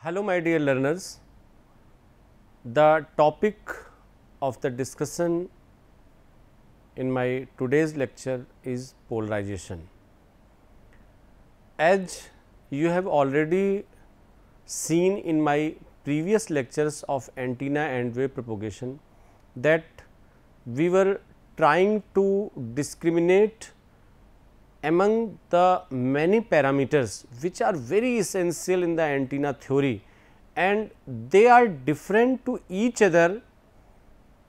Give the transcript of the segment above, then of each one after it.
Hello my dear learners, the topic of the discussion in my today's lecture is polarization. As you have already seen in my previous lectures of antenna and wave propagation that we were trying to discriminate among the many parameters which are very essential in the antenna theory, and they are different to each other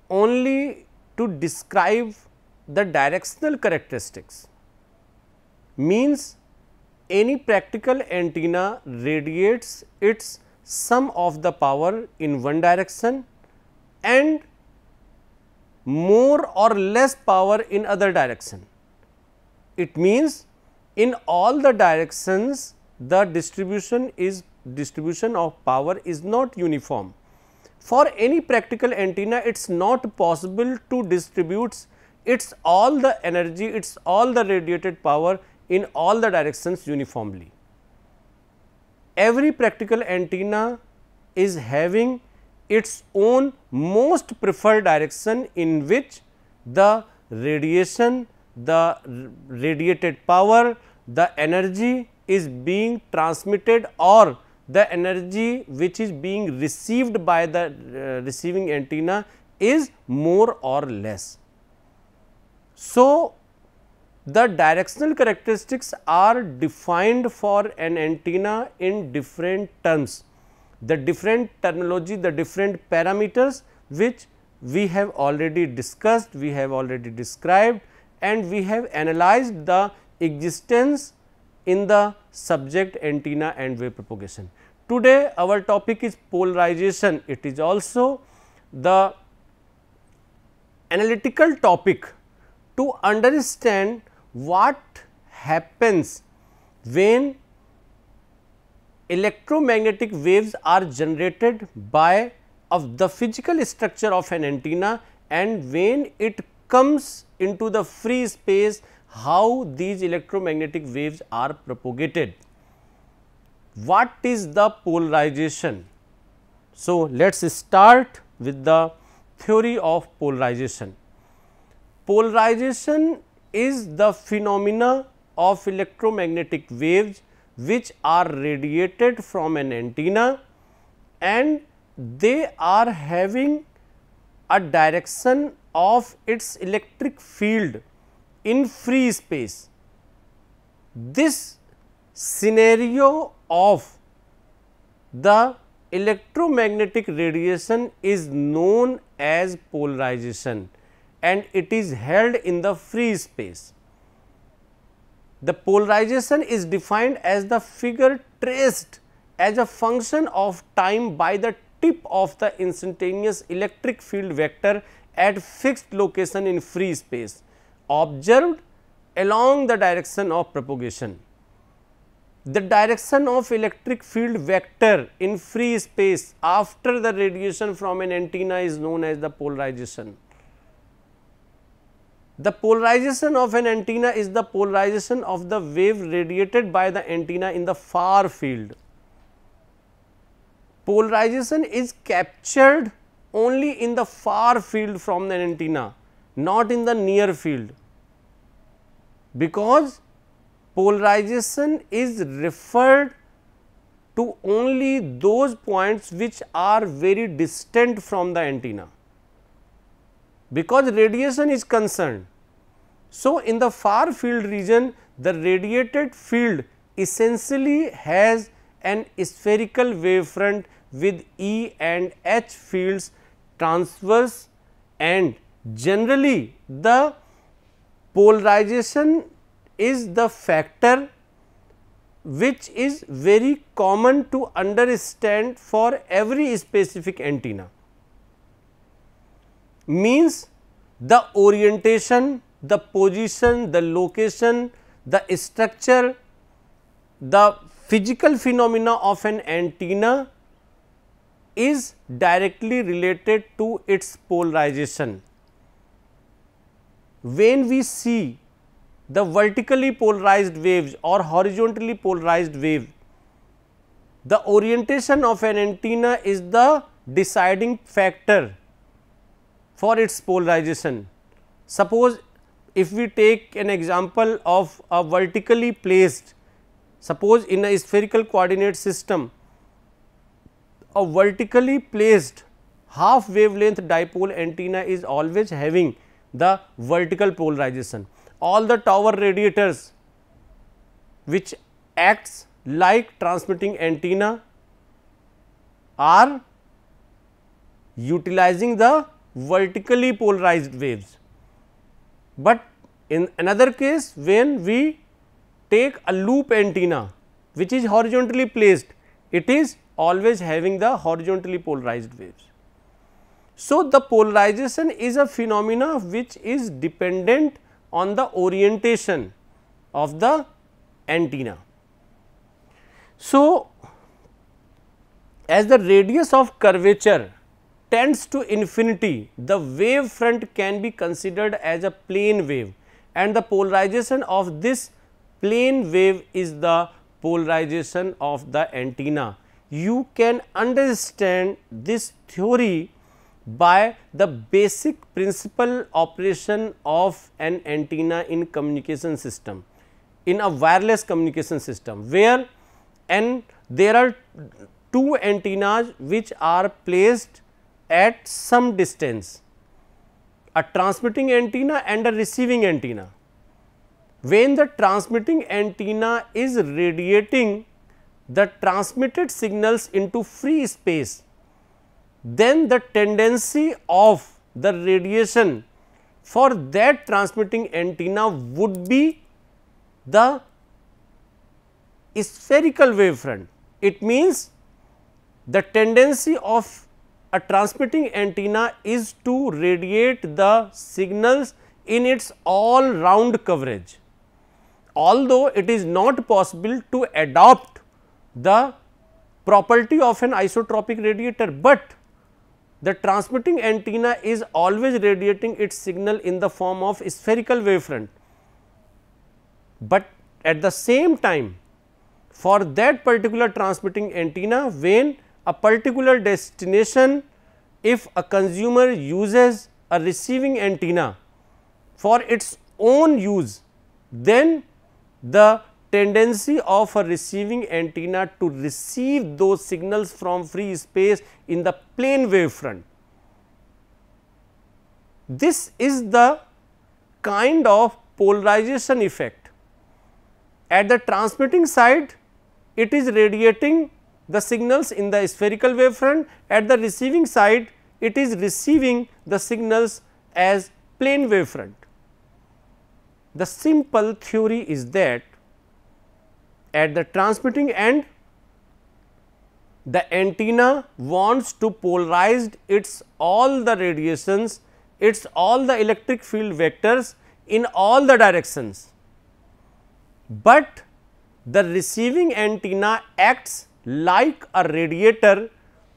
only to describe the directional characteristics. Means any practical antenna radiates its sum of the power in one direction and more or less power in other direction. It means in all the directions the distribution of power is not uniform. For any practical antenna, it is not possible to distribute its all the energy, its all the radiated power in all the directions uniformly. Every practical antenna is having its own most preferred direction in which the radiation, the radiated power, the energy is being transmitted or the energy which is being received by the receiving antenna is more or less. So, the directional characteristics are defined for an antenna in different terms, the different terminology, the different parameters which we have already discussed, we have already described, and we have analyzed the existence in the subject antenna and wave propagation. Today our topic is polarization. It is also the analytical topic to understand what happens when electromagnetic waves are generated by of the physical structure of an antenna, and when it comes into the free space, how these electromagnetic waves are propagated. What is the polarization? So, let us start with the theory of polarization. Polarization is the phenomena of electromagnetic waves which are radiated from an antenna, and they are having a direction of its electric field in free space. This scenario of the electromagnetic radiation is known as polarization, and it is held in the free space. The polarization is defined as the figure traced as a function of time by the tip of the instantaneous electric field vector at fixed location in free space observed along the direction of propagation. The direction of electric field vector in free space after the radiation from an antenna is known as the polarization. The polarization of an antenna is the polarization of the wave radiated by the antenna in the far field. Polarization is captured only in the far field from the antenna, not in the near field, because polarization is referred to only those points which are very distant from the antenna, because radiation is concerned. So, in the far field region, the radiated field essentially has an spherical wavefront with E and H fields transverse, and generally the polarization is the factor which is very common to understand for every specific antenna. Means the orientation, the position, the location, the structure, the physical phenomena of an antenna is directly related to its polarization. When we see the vertically polarized waves or horizontally polarized wave, the orientation of an antenna is the deciding factor for its polarization. Suppose if we take an example of a vertically placed, suppose in a spherical coordinate system, a vertically placed half wavelength dipole antenna is always having the vertical polarization. All the tower radiators which acts like transmitting antenna are utilizing the vertically polarized waves. But in another case, when we take a loop antenna which is horizontally placed, it is always having the horizontally polarized waves. So, the polarization is a phenomena which is dependent on the orientation of the antenna. So, as the radius of curvature tends to infinity, the wave front can be considered as a plane wave, and the polarization of this plane wave is the polarization of the antenna. You can understand this theory by the basic principal operation of an antenna in communication system, in a wireless communication system, where there are two antennas which are placed at some distance, a transmitting antenna and a receiving antenna. When the transmitting antenna is radiating the transmitted signals into free space, then the tendency of the radiation for that transmitting antenna would be the spherical wavefront. It means the tendency of a transmitting antenna is to radiate the signals in its all round coverage. Although it is not possible to adopt the property of an isotropic radiator, but the transmitting antenna is always radiating its signal in the form of spherical wavefront. But at the same time, for that particular transmitting antenna, when a particular destination, if a consumer uses a receiving antenna for its own use, then the tendency of a receiving antenna to receive those signals from free space in the plane wavefront. This is the kind of polarization effect. At the transmitting side, it is radiating the signals in the spherical wavefront. At the receiving side, it is receiving the signals as plane wavefront. The simple theory is that at the transmitting end, the antenna wants to polarize its all the radiations, its all the electric field vectors in all the directions, but the receiving antenna acts like a radiator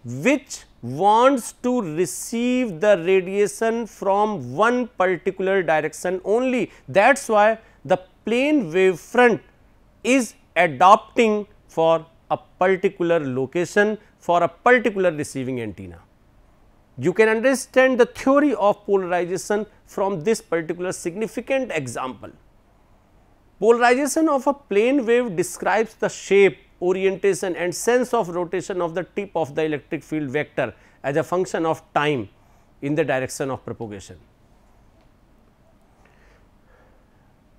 which wants to receive the radiation from one particular direction only. That is why the plane wavefront is adopting for a particular location for a particular receiving antenna. You can understand the theory of polarization from this particular significant example. Polarization of a plane wave describes the shape, orientation and sense of rotation of the tip of the electric field vector as a function of time in the direction of propagation.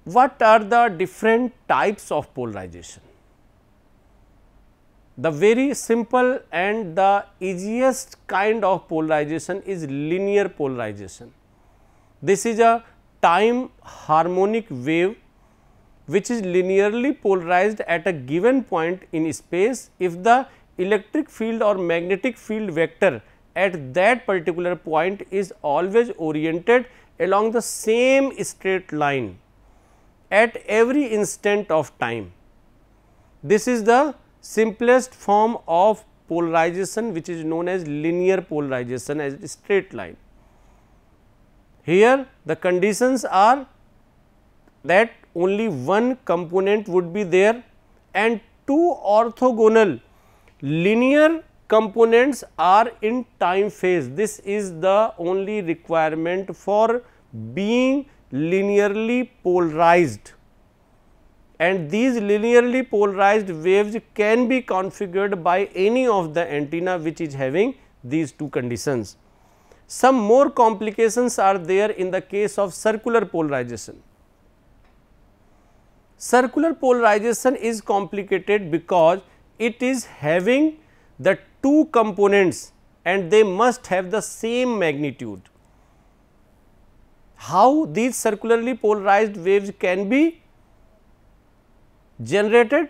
What are the different types of polarization? The very simple and the easiest kind of polarization is linear polarization. This is a time harmonic wave which is linearly polarized at a given point in space if the electric field or magnetic field vector at that particular point is always oriented along the same straight line at every instant of time. This is the simplest form of polarization which is known as linear polarization, as a straight line. Here the conditions are that only one component would be there and two orthogonal linear components are in time phase. This is the only requirement for being linearly polarized, and these linearly polarized waves can be configured by any of the antenna which is having these two conditions. Some more complications are there in the case of circular polarization. Circular polarization is complicated because it is having the two components and they must have the same magnitude. How these circularly polarized waves can be generated?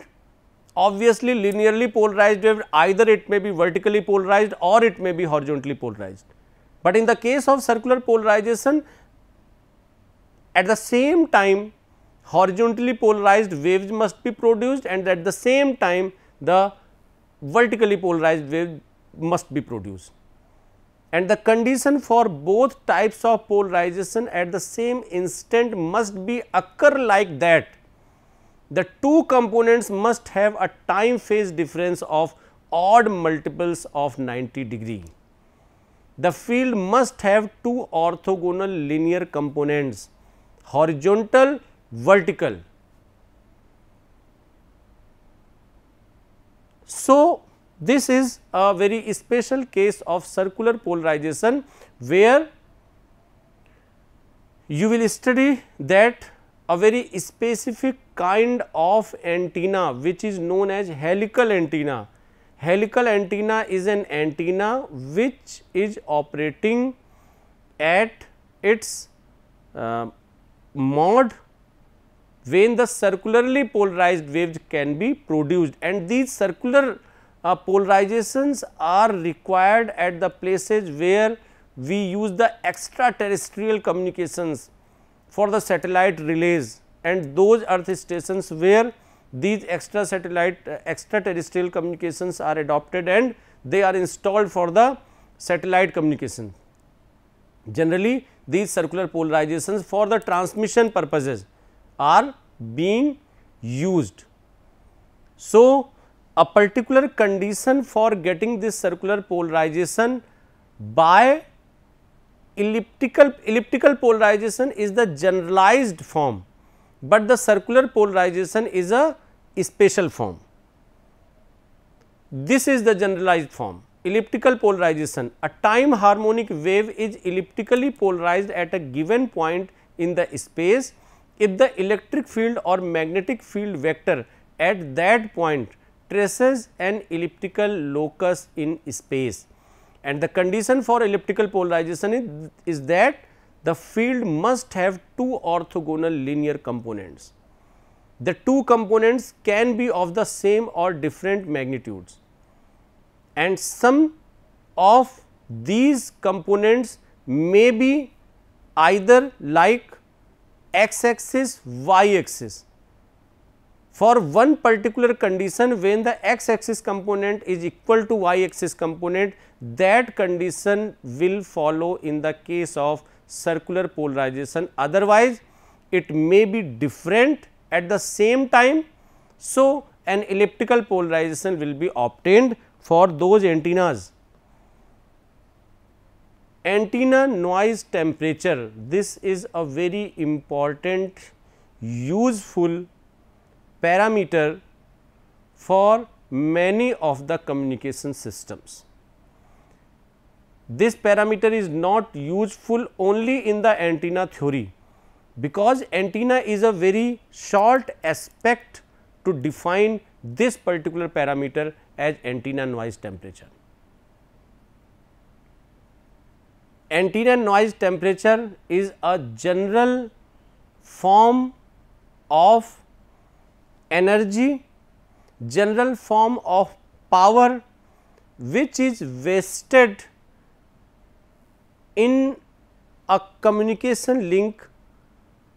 Obviously, linearly polarized wave, either it may be vertically polarized or it may be horizontally polarized. But in the case of circular polarization, at the same time horizontally polarized waves must be produced and at the same time the vertically polarized wave must be produced. And the condition for both types of polarization at the same instant must be occur like that the two components must have a time phase difference of odd multiples of 90 degree. The field must have two orthogonal linear components, horizontal, vertical. So, this is a very special case of circular polarization, where you will study that a very specific kind of antenna which is known as helical antenna. Helical antenna is an antenna which is operating at its mode when the circularly polarized waves can be produced, and these circular polarizations are required at the places where we use the extraterrestrial communications for the satellite relays and those earth stations where these extraterrestrial communications are adopted and they are installed for the satellite communication. Generally, these circular polarizations for the transmission purposes are being used. So, a particular condition for getting this circular polarization by elliptical polarization is the generalized form, but the circular polarization is a special form. This is the generalized form. Elliptical polarization, a time harmonic wave is elliptically polarized at a given point in the space if the electric field or magnetic field vector at that point traces an elliptical locus in space. And the condition for elliptical polarization is that the field must have two orthogonal linear components. The two components can be of the same or different magnitudes, and some of these components may be either like x axis, y axis. For one particular condition, when the x axis component is equal to y axis component, that condition will follow in the case of circular polarization. Otherwise, it may be different at the same time. So, an elliptical polarization will be obtained for those antennas. Antenna noise temperature, this is a very important useful parameter for many of the communication systems. This parameter is not useful only in the antenna theory, because antenna is a very short aspect to define this particular parameter as antenna noise temperature. Antenna noise temperature is a general form of energy, general form of power which is wasted in a communication link.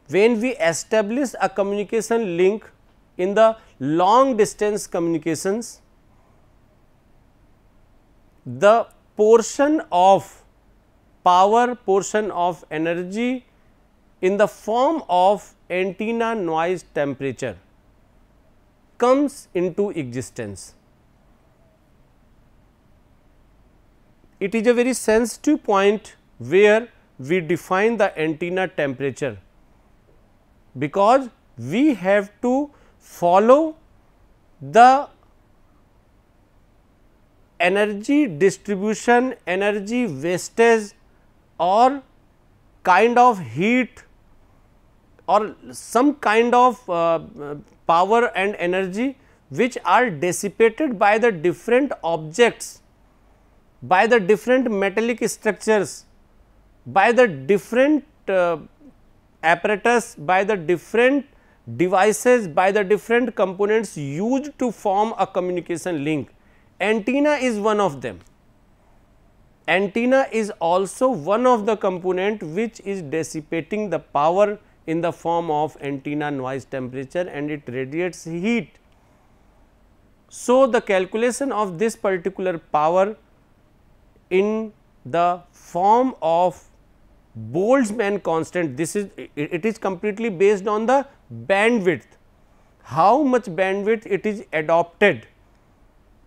When we establish a communication link in the long distance communications, the portion of power, portion of energy in the form of antenna noise temperature comes into existence. it is a very sensitive point where we define the antenna temperature, because we have to follow the energy distribution, energy wastage or kind of heat or some kind of power and energy which are dissipated by the different objects, by the different metallic structures, by the different apparatus, by the different devices, by the different components used to form a communication link. Antenna is one of them. Antenna is also one of the component which is dissipating the power in the form of antenna noise temperature, and it radiates heat. So, the calculation of this particular power in the form of Boltzmann constant, this is it is completely based on the bandwidth, how much bandwidth it is adopted.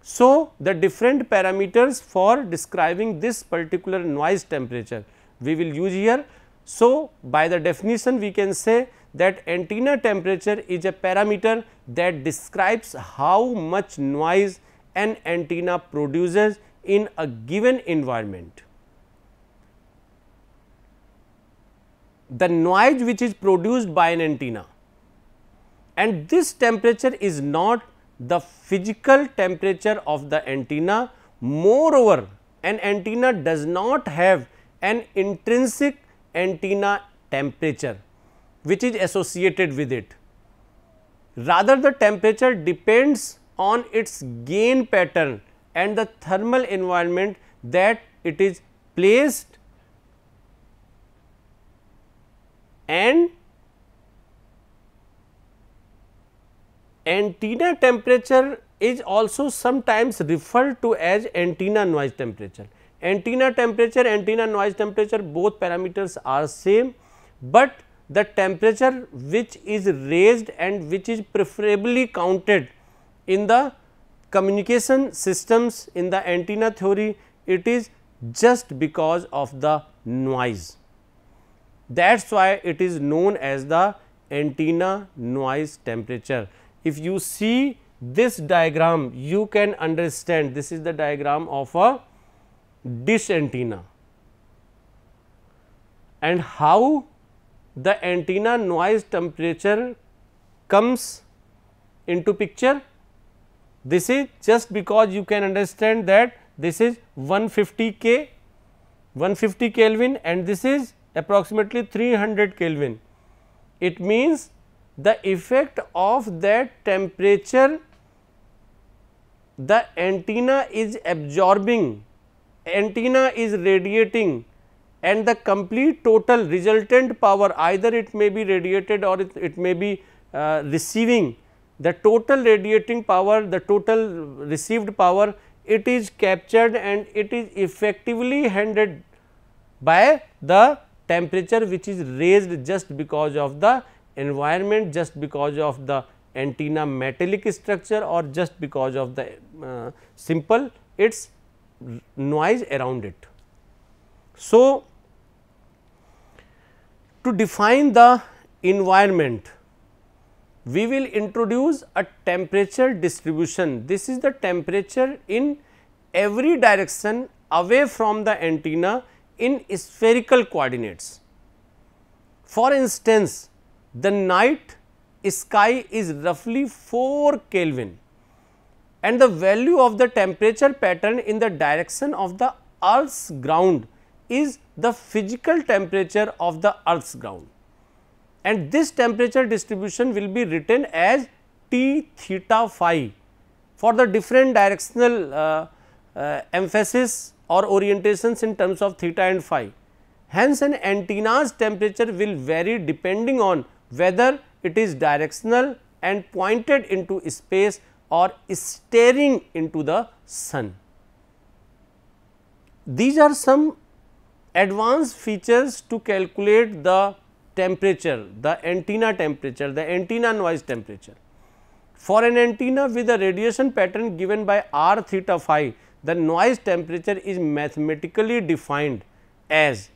So, the different parameters for describing this particular noise temperature we will use here. So, by the definition we can say that antenna temperature is a parameter that describes how much noise an antenna produces in a given environment. The noise which is produced by an antenna, and this temperature is not the physical temperature of the antenna. Moreover, an antenna does not have an intrinsic antenna temperature which is associated with it. Rather, the temperature depends on its gain pattern and the thermal environment that it is placed, and antenna temperature is also sometimes referred to as antenna noise temperature. Antenna temperature, antenna noise temperature, both parameters are same, but the temperature which is raised and which is preferably counted in the communication systems in the antenna theory, it is just because of the noise. That is why it is known as the antenna noise temperature. If you see this diagram, you can understand this is the diagram of a dish antenna, and how the antenna noise temperature comes into picture. This is just because you can understand that this is 150 Kelvin and this is approximately 300 Kelvin. It means the effect of that temperature the antenna is absorbing, antenna is radiating, and the complete total resultant power, either it may be radiated or it may be receiving, the total radiating power, the total received power, it is captured and it is effectively handled by the temperature which is raised just because of the environment, just because of the antenna metallic structure, or just because of the simple its noise around it. So, to define the environment, we will introduce a temperature distribution. This is the temperature in every direction away from the antenna in spherical coordinates. For instance, the night sky is roughly 4 Kelvin, and the value of the temperature pattern in the direction of the earth's ground is the physical temperature of the earth's ground, and this temperature distribution will be written as T theta phi for the different directional emphasis or orientations in terms of theta and phi. Hence, an antenna's temperature will vary depending on whether it is directional and pointed into space or staring into the sun. These are some advanced features to calculate the temperature, the antenna temperature, the antenna noise temperature. For an antenna with a radiation pattern given by r theta phi, the noise temperature is mathematically defined as,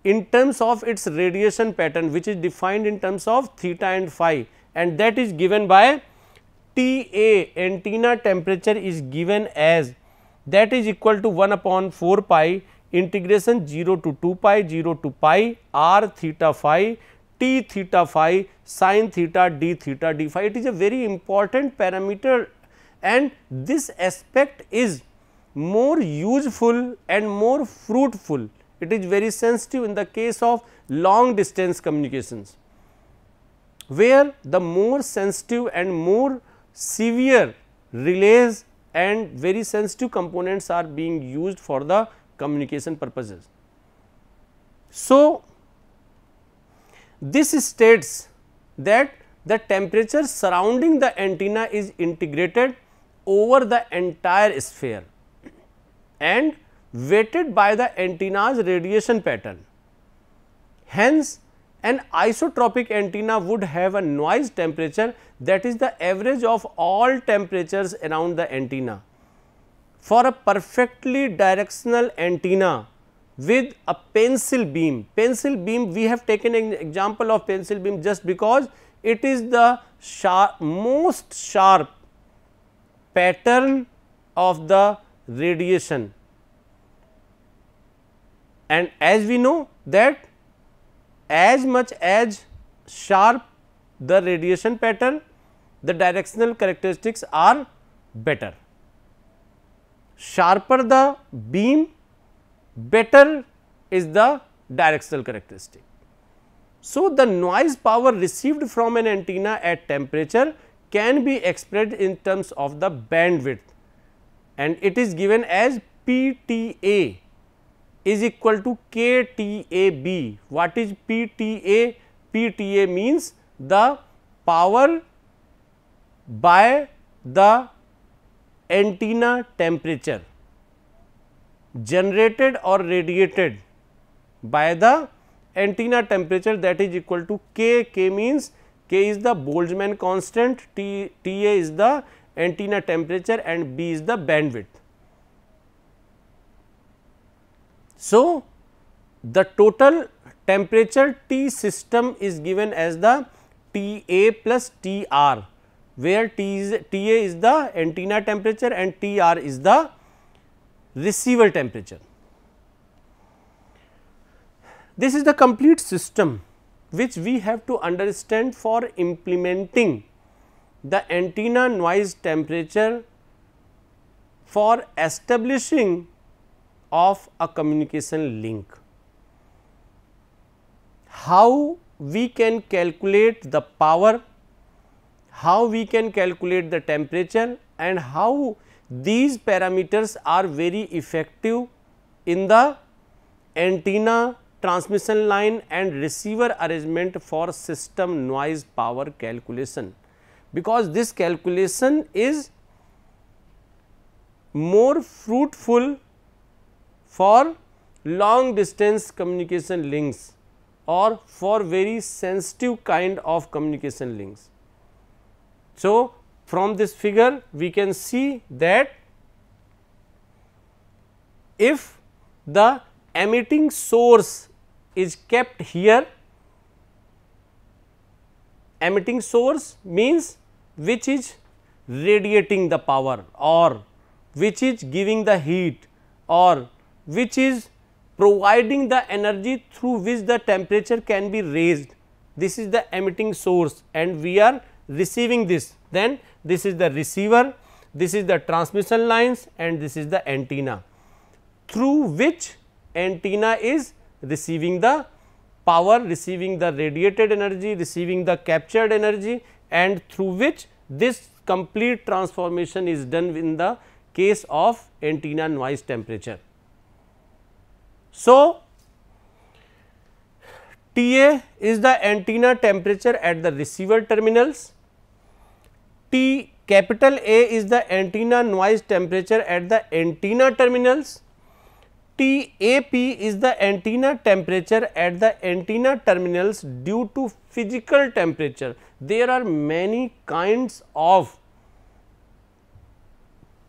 in terms of its radiation pattern, which is defined in terms of theta and phi, and that is given by Ta, antenna temperature is given as, that is equal to 1 upon 4 pi integration 0 to 2 pi 0 to pi r theta phi t theta phi sin theta d theta d phi. It is a very important parameter, and this aspect is more useful and more fruitful. It is very sensitive in the case of long distance communications, where the more sensitive and more severe relays and very sensitive components are being used for the communication purposes. So, this states that the temperature surrounding the antenna is integrated over the entire sphere and weighted by the antenna's radiation pattern. Hence, an isotropic antenna would have a noise temperature that is the average of all temperatures around the antenna. For a perfectly directional antenna with a pencil beam we have taken an example of pencil beam just because it is the most sharp pattern of the radiation, and as we know that as much as sharp the radiation pattern, the directional characteristics are better. Sharper the beam, better is the directional characteristic. So, the noise power received from an antenna at temperature can be expressed in terms of the bandwidth, and it is given as PTA is equal to KTAB. What is PTA? PTA means the power by the antenna temperature generated or radiated by the antenna temperature, that is equal to K. K means K is the Boltzmann constant, TA is the antenna temperature and B is the bandwidth. So, the total temperature T system is given as the TA plus TR, where TA is the antenna temperature and TR is the receiver temperature. This is the complete system which we have to understand for implementing the antenna noise temperature for establishing of a communication link. How we can calculate the power, how we can calculate the temperature, and how these parameters are very effective in the antenna transmission line and receiver arrangement for system noise power calculation, because this calculation is more fruitful for long distance communication links or for very sensitive kind of communication links. So, from this figure we can see that if the emitting source is kept here, emitting source means which is radiating the power or which is giving the heat or which is providing the energy through which the temperature can be raised. This is the emitting source and we are receiving this. Then this is the receiver, this is the transmission lines and this is the antenna, through which antenna is receiving the power, receiving the radiated energy, receiving the captured energy, and through which this complete transformation is done in the case of antenna noise temperature. So, TA is the antenna temperature at the receiver terminals, capital A is the antenna noise temperature at the antenna terminals, TAP is the antenna temperature at the antenna terminals due to physical temperature. There are many kinds of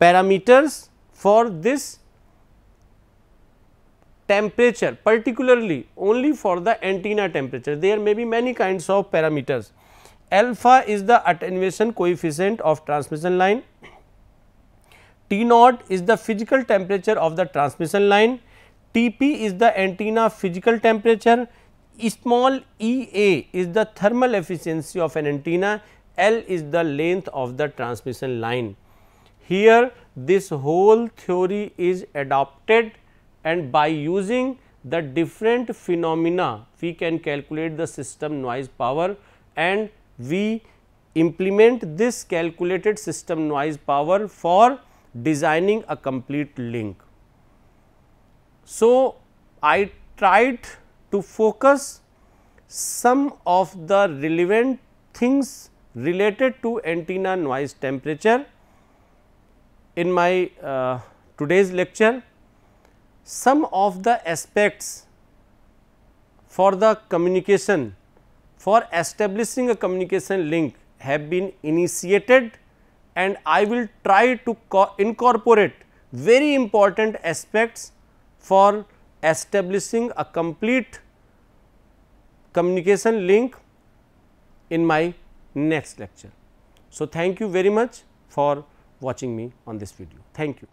parameters for this temperature, particularly only for the antenna temperature. There may be many kinds of parameters. Alpha is the attenuation coefficient of transmission line, T naught is the physical temperature of the transmission line, Tp is the antenna physical temperature, small Ea is the thermal efficiency of an antenna, L is the length of the transmission line. Here this whole theory is adopted, and by using the different phenomena we can calculate the system noise power, and we implement this calculated system noise power for designing a complete link. So, I tried to focus some of the relevant things related to antenna noise temperature in my today's lecture. Some of the aspects for the communication, for establishing a communication link have been initiated, and I will try to incorporate very important aspects for establishing a complete communication link in my next lecture. So, thank you very much for watching me on this video. Thank you.